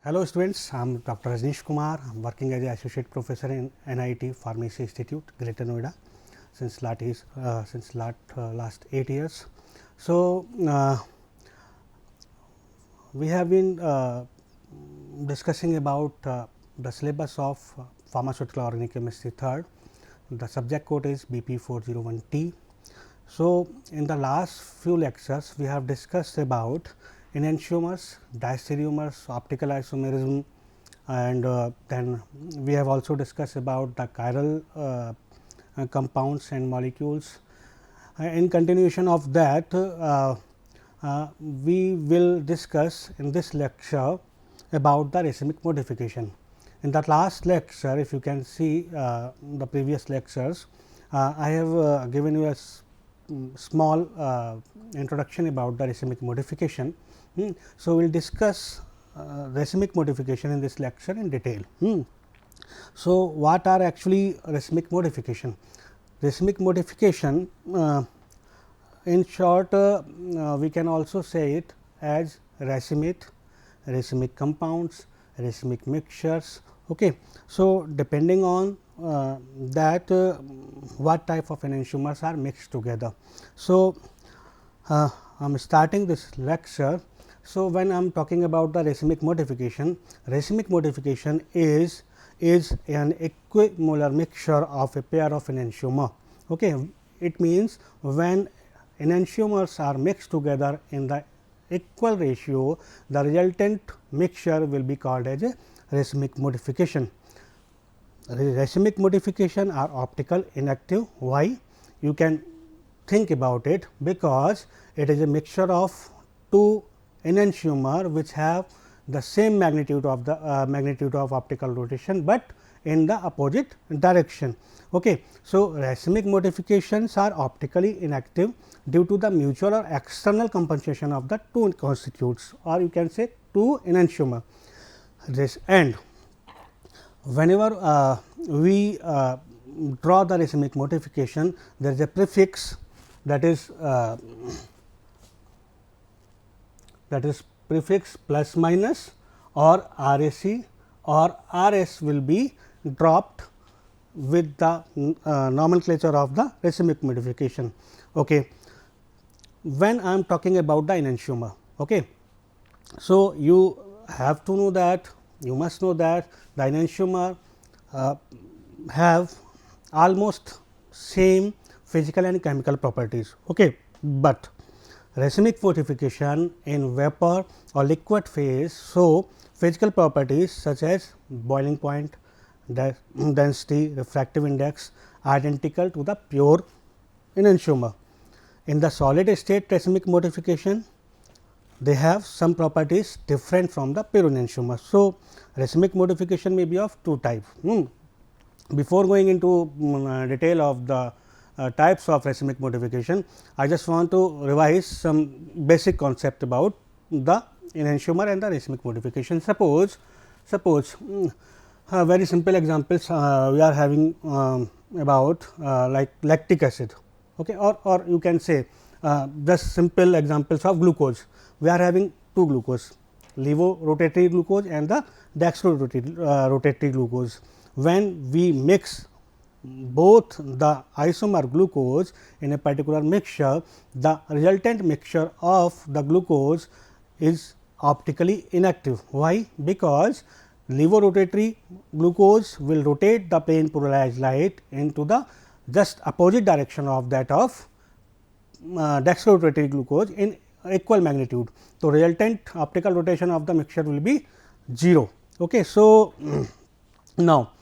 Hello students, I am Dr. Rajneesh Kumar. I am working as an associate professor in NIT Pharmacy Institute, Greater Noida since last 8 years. So, we have been discussing about the syllabus of pharmaceutical organic chemistry third. The subject code is BP 401T. So, in the last few lectures we have discussed about enantiomers, diastereomers, optical isomerism, and then we have also discussed about the chiral compounds and molecules. In continuation of that, we will discuss in this lecture about the racemic modification. In the last lecture, if you can see the previous lectures, I have given you a small introduction about the racemic modification. So, we will discuss racemic modification in this lecture in detail. So, what are actually racemic modification? Racemic modification, in short, we can also say it as racemate, racemic compounds, racemic mixtures. Okay. So, depending on that what type of enantiomers are mixed together. So, I am starting this lecture. So, when I am talking about the racemic modification is an equimolar mixture of a pair of enantiomer. Okay. It means when enantiomers are mixed together in the equal ratio, the resultant mixture will be called as a racemic modification. Racemic modification are optical inactive. Why? You can think about it, because it is a mixture of two enantiomer which have the same magnitude of the magnitude of optical rotation, but in the opposite direction. Okay. So, racemic modifications are optically inactive due to the mutual or external compensation of the two constitutes, or you can say two enantiomer. And whenever we draw the racemic modification, there is a prefix that is prefix plus minus or RAC or RS will be dropped with the nomenclature of the racemic modification. Okay. When I am talking about the enantiomer. Okay. So, you have to know that, you must know that the enantiomer have almost same physical and chemical properties. Okay. But racemic modification in vapor or liquid phase, so physical properties such as boiling point, density, refractive index identical to the pure enantiomer. In the solid state racemic modification, they have some properties different from the pure enantiomer. So, racemic modification may be of two types. Before going into detail of the types of racemic modification, I just want to revise some basic concept about the enantiomer and the racemic modification. Suppose very simple examples we are having about like lactic acid, okay, or you can say just simple examples of glucose. We are having two glucose, levorotatory glucose and the dextrorotatory glucose. When we mix both the isomer glucose in a particular mixture, the resultant mixture of the glucose is optically inactive. Why? Because levorotatory glucose will rotate the plane polarized light into the just opposite direction of that of dextrorotatory glucose in equal magnitude. So, resultant optical rotation of the mixture will be 0. Okay. So, now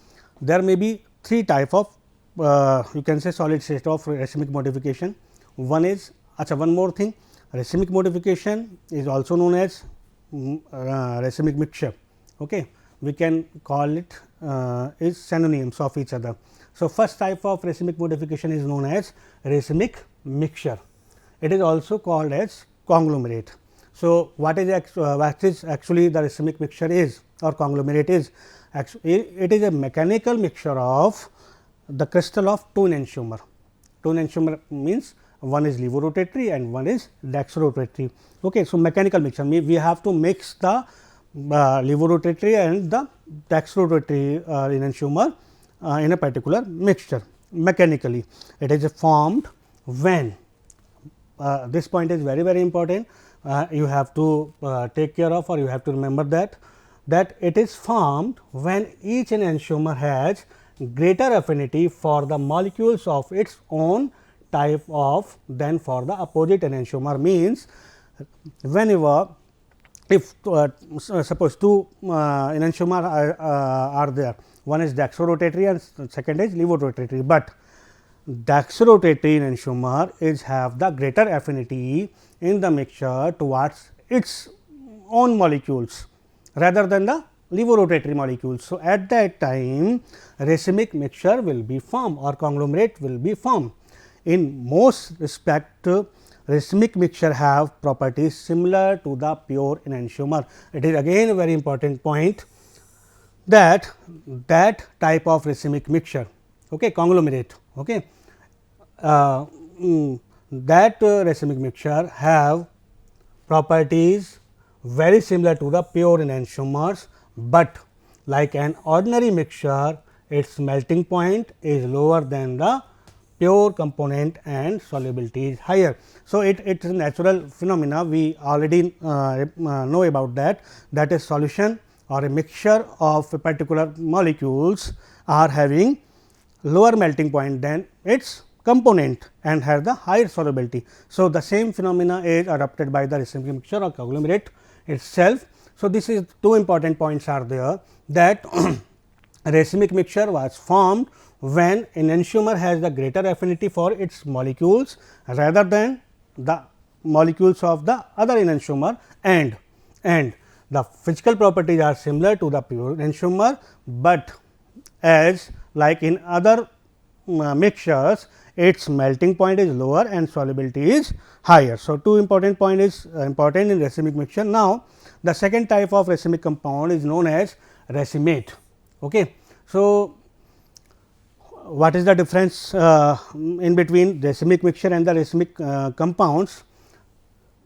there may be three type of you can say solid state of racemic modification. One is one more thing, racemic modification is also known as racemic mixture. Okay. We can call it is synonyms of each other. So, first type of racemic modification is known as racemic mixture. It is also called as conglomerate. So, what is actually the racemic mixture is or conglomerate is? Actually, it is a mechanical mixture of the crystal of two enantiomer. Two enantiomer means one is levorotatory and one is dextrorotatory. Okay. So, mechanical mixture means we have to mix the levorotatory and the dextrorotatory enantiomer in a particular mixture mechanically. It is formed when this point is very important. You have to take care of, or you have to remember that it is formed when each enantiomer has greater affinity for the molecules of its own type of than for the opposite enantiomer. Means whenever, if suppose two enantiomer are there, one is dextrorotatory and second is levorotatory, but dextrorotatory enantiomer is have the greater affinity in the mixture towards its own molecules rather than the levorotatory molecules. So, at that time racemic mixture will be formed or conglomerate will be formed. In most respect, racemic mixture have properties similar to the pure enantiomer. It is again a very important point that type of racemic mixture, okay, conglomerate, okay, that racemic mixture have properties very similar to the pure enantiomers, but like an ordinary mixture, its melting point is lower than the pure component and solubility is higher. So, it is a natural phenomena, we already know about that, that is solution or a mixture of a particular molecules are having lower melting point than its component and have the higher solubility. So, the same phenomena is adopted by the racemic mixture or conglomerate itself. So, this is two important points are there, that racemic mixture was formed when enantiomer has the greater affinity for its molecules rather than the molecules of the other enantiomer, and the physical properties are similar to the pure enantiomer, but as like in other mixtures, its melting point is lower and solubility is higher. So, two important point is important in racemic mixture. Now, the second type of racemic compound is known as racemate. Okay. So, what is the difference in between racemic mixture and the racemic compounds?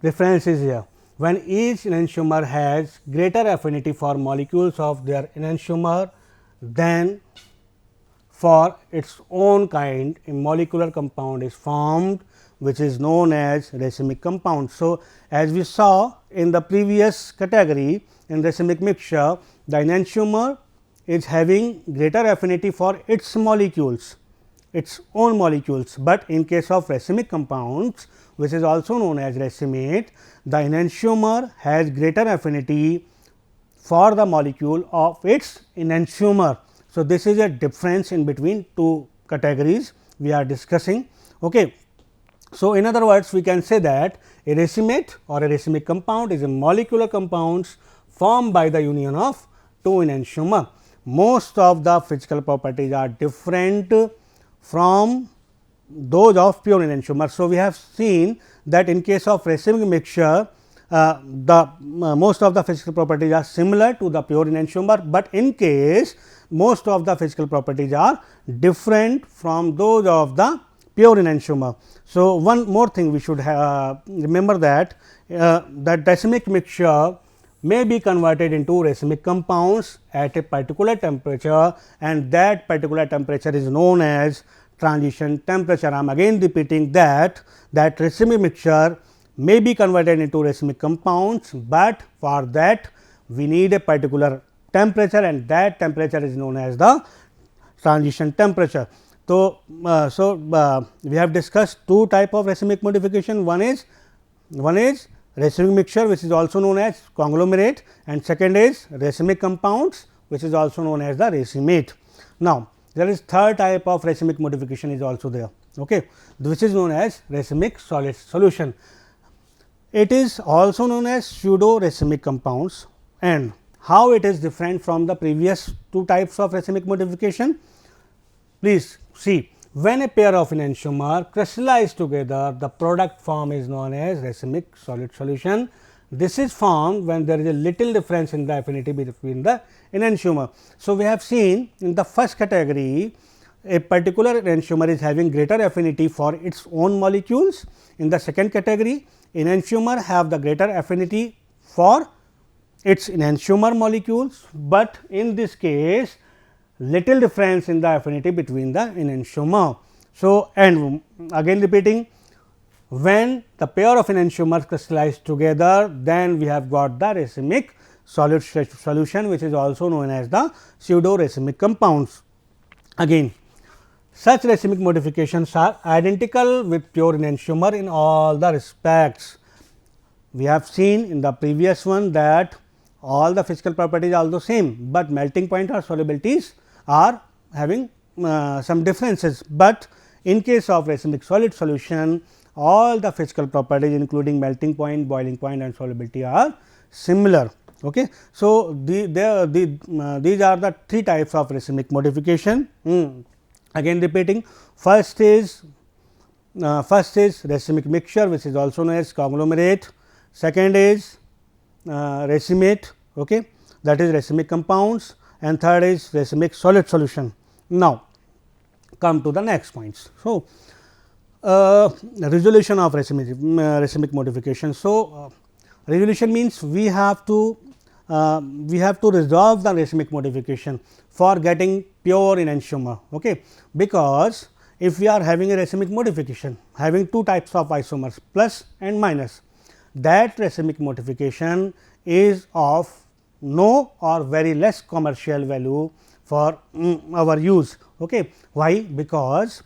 Difference is here. When each enantiomer has greater affinity for molecules of their enantiomer than for its own kind, a molecular compound is formed, which is known as racemic compound. So, as we saw in the previous category, in racemic mixture, the enantiomer is having greater affinity for its molecules, its own molecules, but in case of racemic compounds, which is also known as racemate, the enantiomer has greater affinity for the molecule of its enantiomer. So, this is a difference in between two categories we are discussing. Okay. So, in other words, we can say that a racemate or a racemic compound is a molecular compounds formed by the union of two enantiomer. Most of the physical properties are different from those of pure enantiomer. So, we have seen that in case of racemic mixture, most of the physical properties are similar to the pure enantiomer, but in case most of the physical properties are different from those of the pure enantiomer. So, one more thing we should remember that that racemic mixture may be converted into racemic compounds at a particular temperature, and that particular temperature is known as transition temperature. I am again repeating that racemic mixture may be converted into racemic compounds, but for that we need a particular temperature, and that temperature is known as the transition temperature. So, we have discussed two type of racemic modification. One is racemic mixture, which is also known as conglomerate, and second is racemic compounds, which is also known as the racemate. Now, there is third type of racemic modification is also there, okay, which is known as racemic solid solution. It is also known as pseudo racemic compounds, and how it is different from the previous two types of racemic modification? Please see, when a pair of enantiomer crystallize together, the product form is known as racemic solid solution. This is formed when there is a little difference in the affinity between the enantiomer. So, we have seen in the first category, a particular enantiomer is having greater affinity for its own molecules. In the second category, enantiomer have the greater affinity for its enantiomer molecules, but in this case little difference in the affinity between the enantiomer. So, and again repeating, when the pair of enantiomers crystallize together, then we have got the racemic solid solution, which is also known as the pseudo racemic compounds. Again, such racemic modifications are identical with pure enantiomer in all the respects. We have seen in the previous one that all the physical properties are also same, but melting point or solubilities are having some differences, but in case of racemic solid solution, all the physical properties including melting point, boiling point and solubility are similar. Okay. So, these are the three types of racemic modification. Again repeating, first is racemic mixture, which is also known as conglomerate. Second is racemate, okay, that is racemic compounds, and third is racemic solid solution. Now, come to the next points. So, resolution of racemic modification. So, resolution means we have to resolve the racemic modification for getting pure enantiomer, okay, because if we are having a racemic modification having two types of isomers plus and minus, that racemic modification is of no or very less commercial value for our use. Okay. Why? Because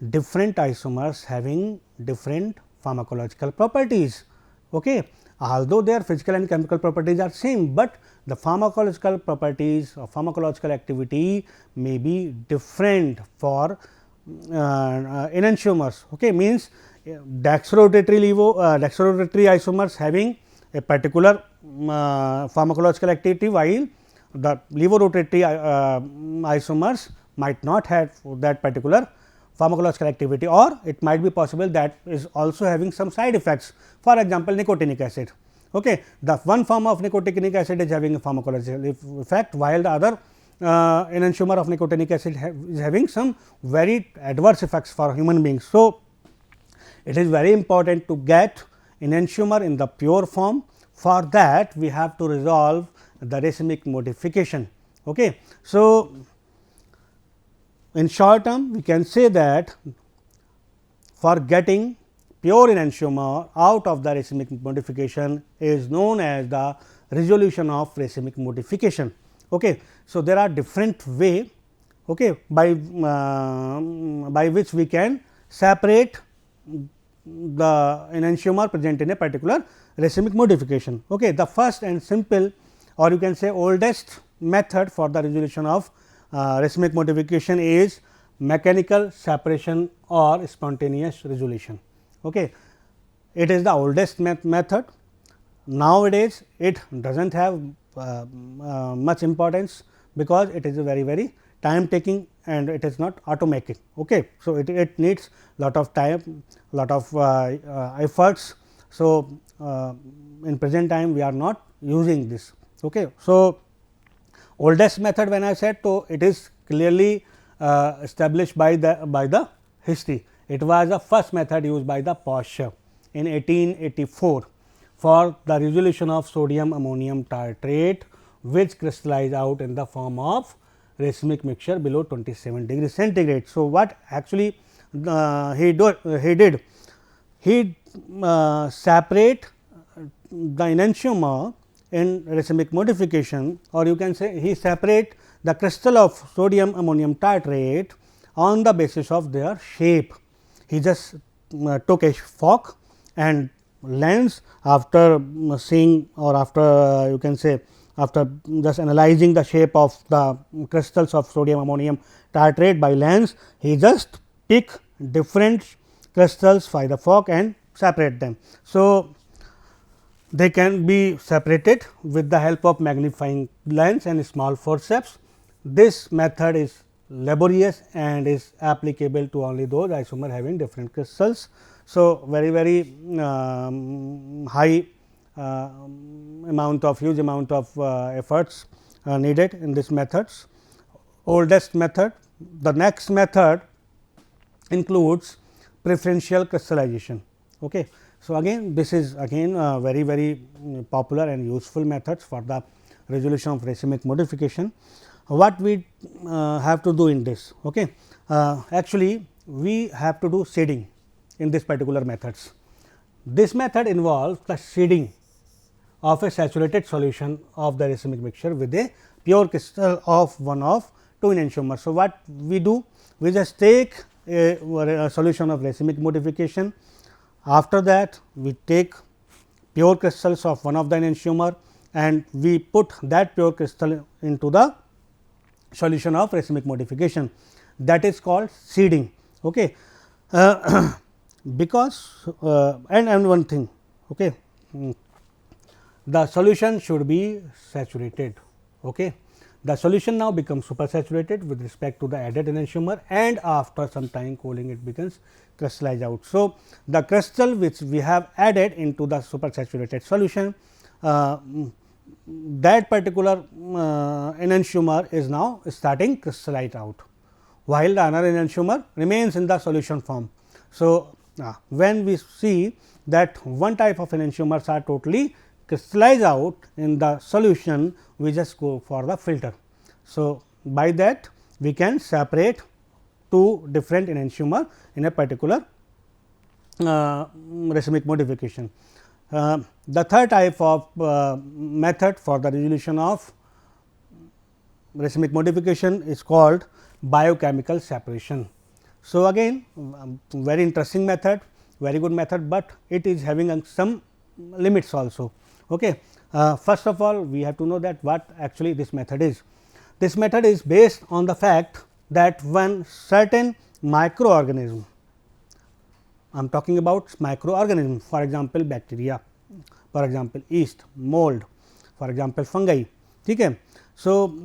different isomers having different pharmacological properties. Okay. Although their physical and chemical properties are same, but the pharmacological properties or pharmacological activity may be different for enantiomers. Okay. Means dextrorotatory isomers having a particular pharmacological activity, while the levorotatory isomers might not have that particular pharmacological activity, or it might be possible that is also having some side effects. For example, nicotinic acid. Okay. The one form of nicotinic acid is having a pharmacological effect, while the other enantiomer of nicotinic acid is having some very adverse effects for human beings. So, it is very important to get enantiomer in the pure form. For that, we have to resolve the racemic modification. Okay. So, in short term, we can say that for getting pure enantiomer out of the racemic modification is known as the resolution of racemic modification. Okay. So, there are different way, okay, by which we can separate the enantiomer present in a particular racemic modification. Okay. The first and simple, or you can say oldest method for the resolution of racemic modification is mechanical separation or spontaneous resolution. Okay. It is the oldest method. Nowadays, it does not have much importance, because it is a very time taking and it is not automatic. Okay. So, it needs lot of time, lot of efforts. So, in present time we are not using this. Okay. So, oldest method when I said, so it is clearly established by the history. It was the first method used by the Pasteur in 1884 for the resolution of sodium ammonium tartrate, which crystallized out in the form of racemic mixture below 27 degrees centigrade. So, what actually he did, he separate the enantiomer in racemic modification, or you can say he separate the crystal of sodium ammonium tartrate on the basis of their shape. He just took a fork and lens, after seeing, or after you can say after just analyzing the shape of the crystals of sodium ammonium tartrate by lens, he just pick different crystals by the fork and separate them. So, they can be separated with the help of magnifying lens and small forceps. This method is laborious and is applicable to only those isomers having different crystals. So, very high huge amount of efforts needed in this methods. Oldest method. The next method includes preferential crystallization. Okay. So, again this is again very popular and useful methods for the resolution of racemic modification. What we have to do in this? Okay. Actually, we have to do shading in this particular methods. This method involves the shading of a saturated solution of the racemic mixture with a pure crystal of one of 2 enantiomer. So, what we do? We just take a solution of racemic modification. After that, we take pure crystals of one of the enantiomer and we put that pure crystal into the solution of racemic modification, that is called seeding. Okay. Because and one thing, okay, the solution should be saturated. Okay. The solution now becomes supersaturated with respect to the added enantiomer, and after some time cooling it becomes crystallized out. So, the crystal which we have added into the supersaturated solution, that particular enantiomer is now starting crystallized out, while the another enantiomer remains in the solution form. So, when we see that one type of enantiomers are totally crystallized out in the solution, we just go for the filter. So, by that we can separate 2 different enantiomer in a particular racemic modification. The third type of method for the resolution of racemic modification is called biochemical separation. So, again very interesting method, very good method, but it is having some limits also. Okay. First of all, we have to know that what actually this method is. This method is based on the fact that when certain microorganism, I am talking about microorganism, for example bacteria, for example yeast, mold, for example fungi. Okay. So,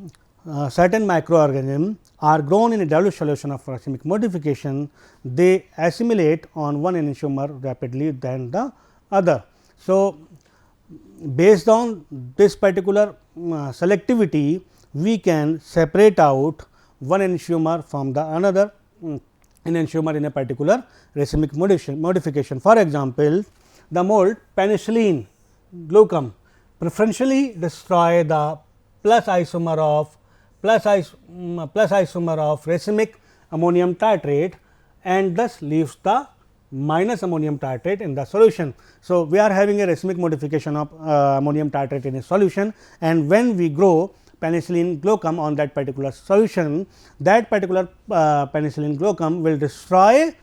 certain microorganisms are grown in a dilute solution of racemic modification, they assimilate on one enantiomer rapidly than the other. So, based on this particular selectivity, we can separate out one enantiomer from the another enantiomer in a particular racemic modification. For example, the mold penicillin glucam preferentially destroy the plus isomer of racemic ammonium tartrate and thus leaves the minus ammonium tartrate in the solution. So, we are having a racemic modification of ammonium tartrate in a solution, and when we grow penicillin glucam on that particular solution, that particular penicillin glucam will destroy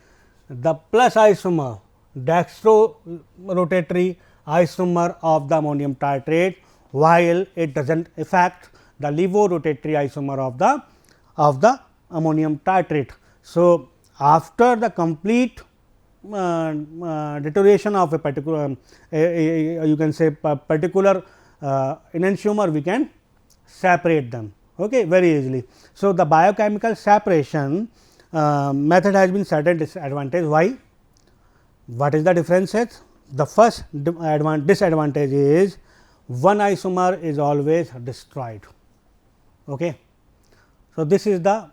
the plus isomer, dextro rotatory isomer of the ammonium tartrate, while it does not affect the levo rotatory isomer of the ammonium tartrate. So, after the complete deterioration of a particular you can say particular enantiomer, we can separate them very easily. So, the biochemical separation method has been certain disadvantage. Why? What is the differences? The first disadvantage is one isomer is always destroyed. Okay. So, this is the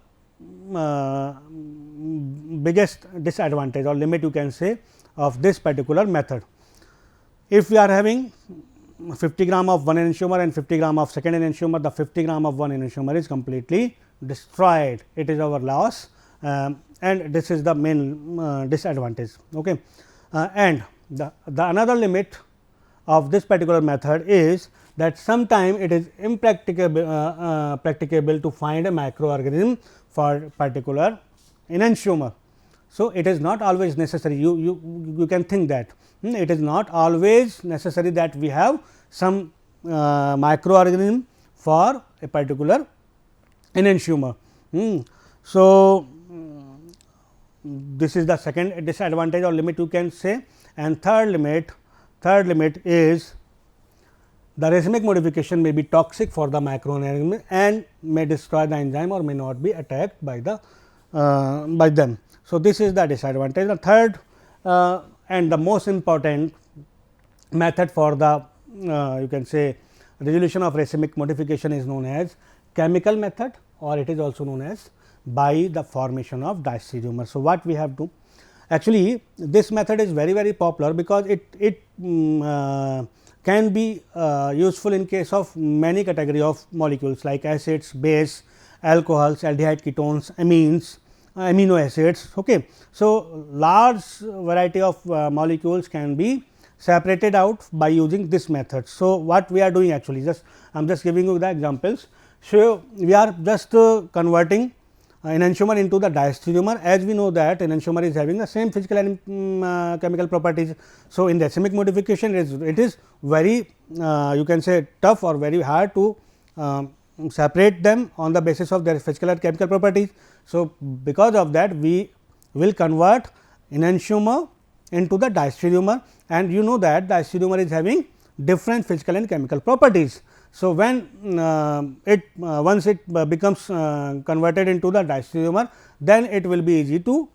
biggest disadvantage or limit you can say of this particular method. If we are having 50 gram of one enantiomer and 50 gram of second enantiomer, the 50 gram of one enantiomer is completely destroyed, it is our loss, and this is the main disadvantage. Okay. And the another limit of this particular method is that sometime it is impracticable practicable to find a microorganism for particular enantiomer. So, it is not always necessary, you can think that it is not always necessary that we have some microorganism for a particular enantiomer. So, this is the second disadvantage or limit you can say, and third limit is the racemic modification may be toxic for the microorganism and may destroy the enzyme or may not be attacked by the by them. So, this is the disadvantage. The third and the most important method for the you can say resolution of racemic modification is known as chemical method, or it is also known as by the formation of diastereomer. So, what we have to Actually, this method is very popular because it can be useful in case of many category of molecules like acids, base, alcohols, aldehyde ketones, amines, amino acids. Okay. So, large variety of molecules can be separated out by using this method. So, what we are doing actually, just I am just giving you the examples. So, we are just converting enantiomer into the diastereomer, as we know that enantiomer is having the same physical and chemical properties. So, in racemic modification it is very you can say tough or very hard to separate them on the basis of their physical and chemical properties. So, because of that we will convert enantiomer into the diastereomer, and you know that diastereomer is having different physical and chemical properties. So, when once it becomes converted into the diastereomer, then it will be easy to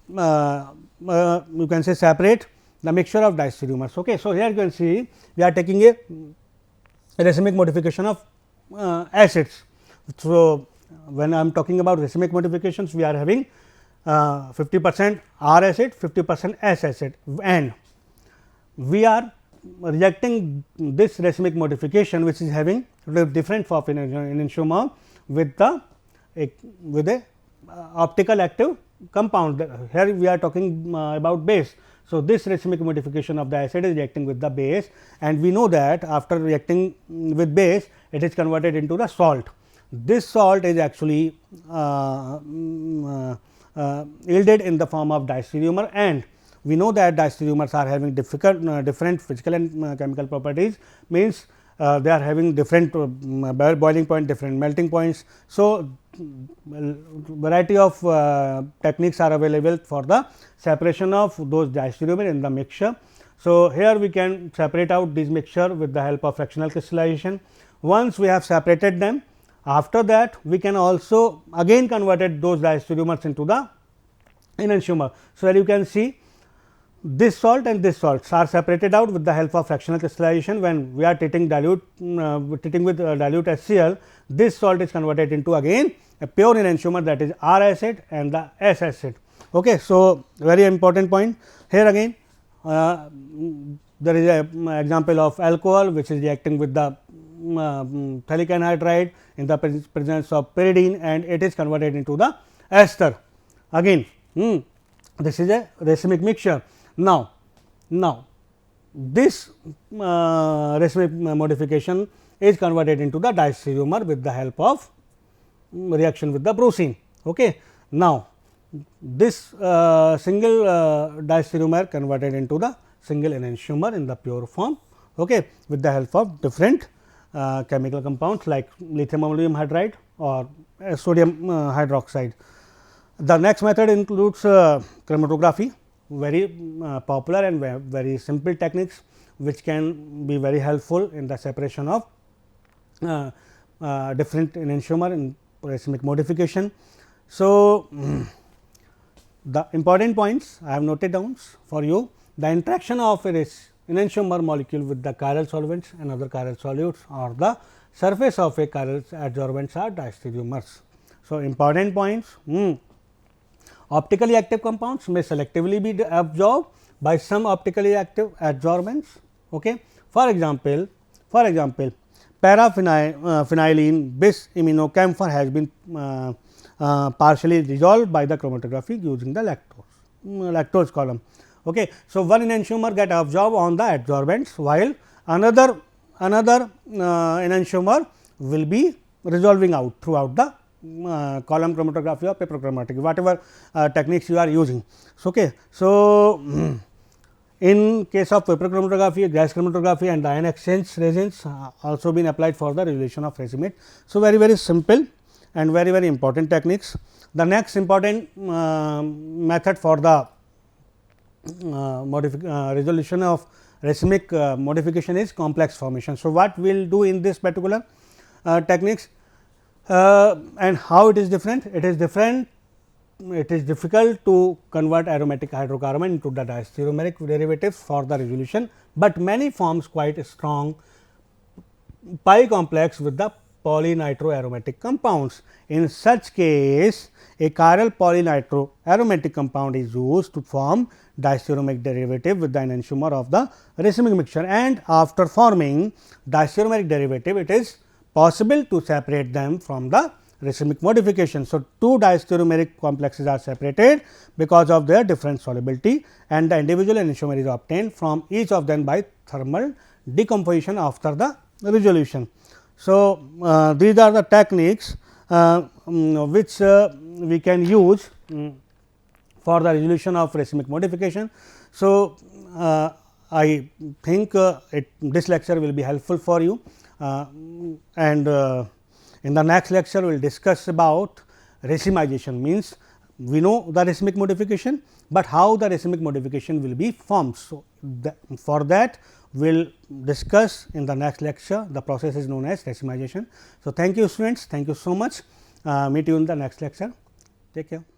you can say separate the mixture of diastereomers. Okay. So, here you can see we are taking a racemic modification of acids. So, when I am talking about racemic modifications, we are having 50% R acid, 50% S acid, and we are rejecting this racemic modification, which is having different form of enantiomer with a optical active compound. Here we are talking about base. So, this racemic modification of the acid is reacting with the base, and we know that after reacting with base it is converted into the salt. This salt is actually yielded in the form of diastereomer, and we know that diastereomers are having different physical and chemical properties, means they are having different boiling point, different melting points. So, variety of techniques are available for the separation of those diastereomer in the mixture. So, here we can separate out this mixture with the help of fractional crystallization. Once we have separated them, after that we can also again converted those diastereomers into the enantiomer. So, here you can see this salt and this salt are separated out with the help of fractional crystallization. When we are treating dilute treating with dilute HCl, this salt is converted into again a pure enantiomer, that is R acid and the S acid. Okay. So, very important point here again there is a example of alcohol which is reacting with the phthalic anhydride in the presence of pyridine, and it is converted into the ester again. This is a racemic mixture. Now, this racemic modification is converted into the diastereomer with the help of reaction with the brucine. Okay. Now, this single diastereomer converted into the single enantiomer in the pure form, okay, with the help of different chemical compounds like lithium ammonium hydride or sodium hydroxide. The next method includes chromatography, very popular and very simple techniques which can be very helpful in the separation of different enantiomer in racemic modification. So, the important points I have noted down for you: the interaction of a enantiomer molecule with the chiral solvents and other chiral solutes, or the surface of a chiral adsorbents are diastereomers. So, important points: optically active compounds may selectively be absorbed by some optically active adsorbents. Okay. For example, paraphenylene bis aminocamphor has been partially dissolved by the chromatography using the lactose column. Okay. So, one enantiomer get absorbed on the adsorbents, while another enantiomer will be resolving out throughout the column chromatography or paper chromatography, whatever techniques you are using. So, okay. So, in case of paper chromatography, gas chromatography and ion exchange resins also been applied for the resolution of racemate. So, very simple and very important techniques. The next important method for the resolution of racemic modification is complex formation. So, what we will do in this particular techniques and how it is different? It is difficult to convert aromatic hydrocarbon into the diastereomeric derivatives for the resolution, but many forms quite strong pi complex with the polynitroaromatic compounds. In such case, a chiral polynitroaromatic compound is used to form diastereomeric derivative with the enantiomer of the racemic mixture, and after forming diastereomeric derivative, it is possible to separate them from the racemic modification. So, two diastereomeric complexes are separated because of their different solubility, and the individual enantiomer is obtained from each of them by thermal decomposition after the resolution. So, these are the techniques which we can use for the resolution of racemic modification. So, I think this lecture will be helpful for you, and in the next lecture we will discuss about racemization, means we know the racemic modification, but how the racemic modification will be formed. So, for that we will discuss in the next lecture. The process is known as racemization. So, thank you students, thank you so much. Meet you in the next lecture. Take care.